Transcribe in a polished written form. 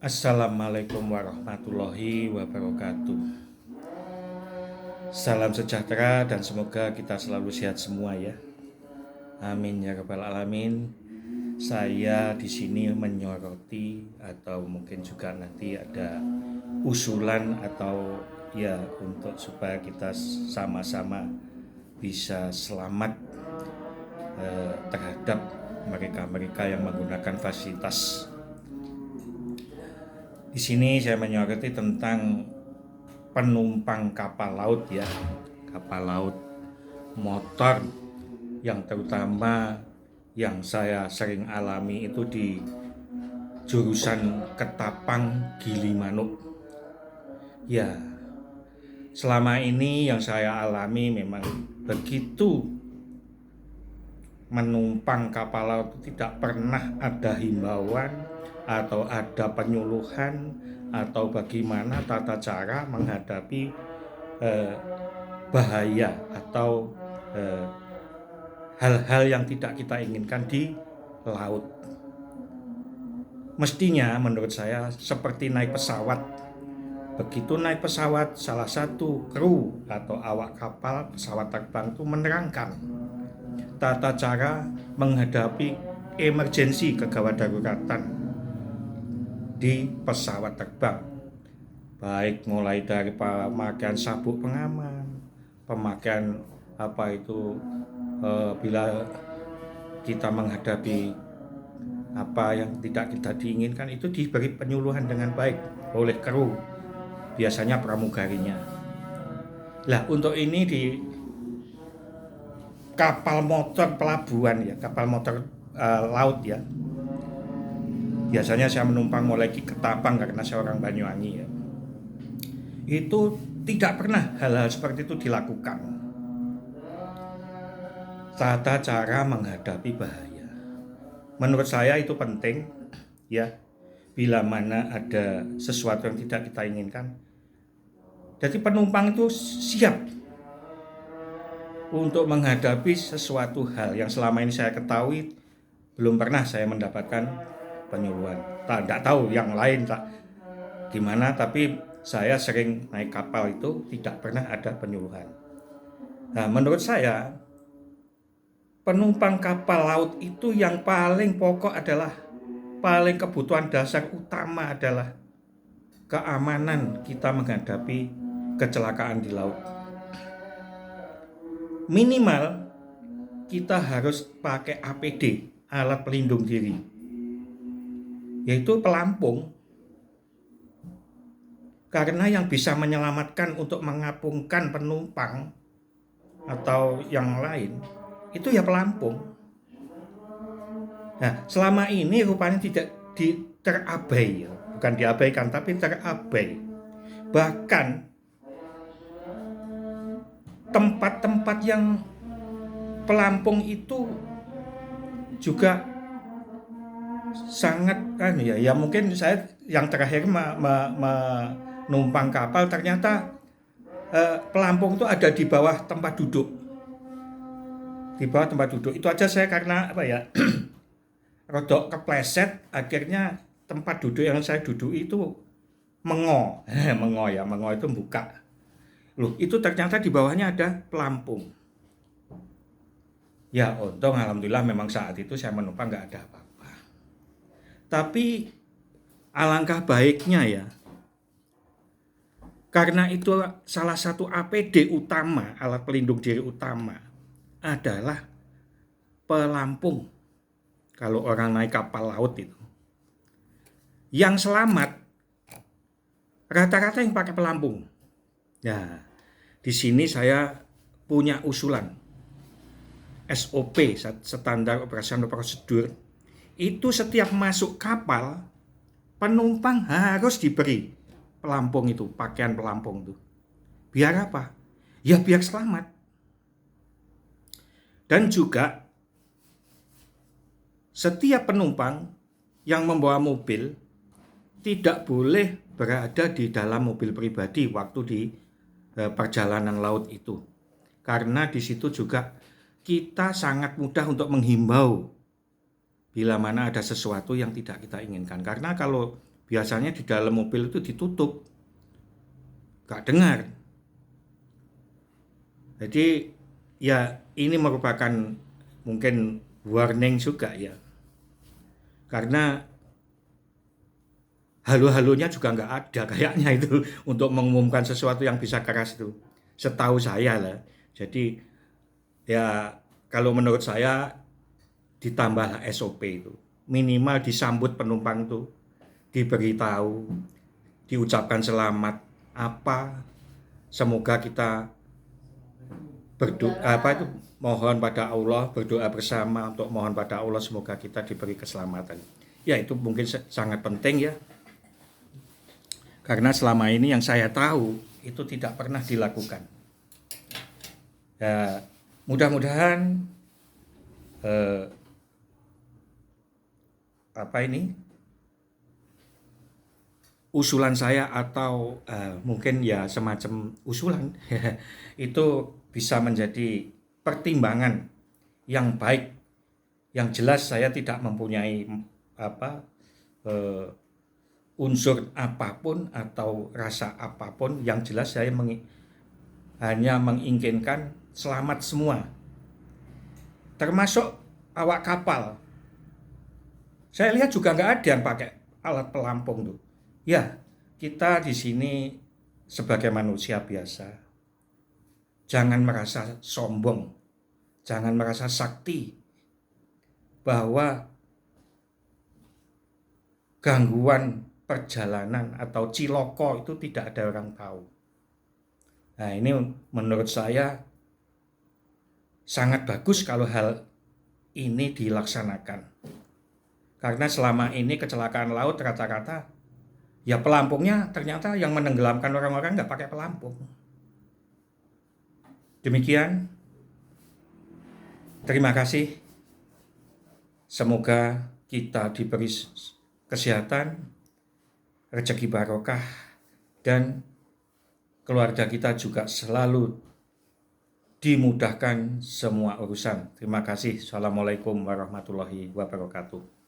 Assalamualaikum warahmatullahi wabarakatuh. Salam sejahtera dan semoga kita selalu sehat semua ya. Amin ya rabbal alamin. Saya di sini menyoroti atau mungkin juga nanti ada usulan atau ya untuk supaya kita sama-sama bisa selamat terhadap mereka-mereka yang menggunakan fasilitas. Di sini saya menyoroti tentang penumpang kapal laut ya, kapal laut motor yang terutama yang saya sering alami itu di jurusan Ketapang Gilimanuk. Ya, selama ini yang saya alami memang begitu menumpang kapal laut tidak pernah ada himbauan atau ada penyuluhan atau bagaimana tata cara menghadapi bahaya atau hal-hal yang tidak kita inginkan di laut. Mestinya menurut saya seperti naik pesawat. Begitu naik pesawat, salah satu kru atau awak kapal pesawat terbang itu menerangkan tata cara menghadapi emergensi kegawat daruratan di pesawat terbang, baik mulai dari pemakaian sabuk pengaman, pemakaian bila kita menghadapi apa yang tidak kita diinginkan itu diberi penyuluhan dengan baik oleh kru, biasanya pramugarinya. Lah untuk ini di kapal motor pelabuhan ya, kapal motor laut ya. Biasanya saya menumpang mulai di Ketapang karena saya orang Banyuwangi ya. Itu tidak pernah hal-hal seperti itu dilakukan. Tata cara menghadapi bahaya. Menurut saya itu penting ya. Bila mana ada sesuatu yang tidak kita inginkan, jadi penumpang itu siap untuk menghadapi sesuatu hal yang selama ini saya ketahui belum pernah saya mendapatkan penyuluhan. Tidak tahu yang lain gimana, tapi saya sering naik kapal itu tidak pernah ada penyuluhan. Nah, menurut saya penumpang kapal laut itu yang paling pokok adalah paling kebutuhan dasar utama adalah keamanan kita menghadapi kecelakaan di laut. Minimal kita harus pakai APD, alat pelindung diri, yaitu pelampung. Karena yang bisa menyelamatkan untuk mengapungkan penumpang atau yang lain itu ya pelampung. Nah, selama ini rupanya tidak terabai, bukan diabaikan tapi terabai. Bahkan tempat-tempat yang pelampung itu juga sangat ya mungkin saya yang terakhir menumpang kapal ternyata pelampung itu ada di bawah tempat duduk. Di bawah tempat duduk itu aja saya karena rodok kepleset, akhirnya tempat duduk yang saya duduk itu mengo itu buka. Loh, itu ternyata di bawahnya ada pelampung. Ya untung alhamdulillah memang saat itu saya menumpang nggak ada apa-apa. Tapi alangkah baiknya ya, karena itu salah satu APD utama, alat pelindung diri utama adalah pelampung. Kalau orang naik kapal laut itu, yang selamat rata-rata yang pakai pelampung. Nah, di sini saya punya usulan SOP, standar operasi dan prosedur. Itu setiap masuk kapal, penumpang harus diberi pelampung itu, pakaian pelampung itu. Biar apa? Ya biar selamat. Dan juga setiap penumpang yang membawa mobil tidak boleh berada di dalam mobil pribadi waktu di perjalanan laut itu. Karena di situ juga kita sangat mudah untuk menghimbau bila mana ada sesuatu yang tidak kita inginkan. Karena kalau biasanya di dalam mobil itu ditutup, gak dengar. Jadi ya ini merupakan mungkin warning juga ya. Karena halo-halonya juga nggak ada kayaknya itu untuk mengumumkan sesuatu yang bisa keras itu. Setahu saya lah. Jadi ya kalau menurut saya ditambah SOP itu. Minimal disambut penumpang itu, diberitahu, diucapkan selamat apa, semoga kita berdoa itu mohon pada Allah, berdoa bersama untuk mohon pada Allah semoga kita diberi keselamatan. Ya itu mungkin sangat penting ya. Karena selama ini yang saya tahu itu tidak pernah dilakukan. Ya, mudah-mudahan usulan saya atau mungkin ya semacam usulan itu bisa menjadi pertimbangan yang baik. Yang jelas saya tidak mempunyai unsur apapun atau rasa apapun. Yang jelas saya hanya menginginkan selamat semua, termasuk awak kapal. Saya lihat juga nggak ada yang pakai alat pelampung tuh. Ya, kita di sini sebagai manusia biasa, jangan merasa sombong, jangan merasa sakti, bahwa gangguan perjalanan atau ciloko itu tidak ada orang tahu. Nah ini menurut saya sangat bagus kalau hal ini dilaksanakan. Karena selama ini kecelakaan laut rata-rata ya pelampungnya ternyata yang menenggelamkan orang-orang nggak pakai pelampung. Demikian, terima kasih. Semoga kita diberi kesehatan, rezeki barokah, dan keluarga kita juga selalu dimudahkan semua urusan. Terima kasih. Assalamualaikum warahmatullahi wabarakatuh.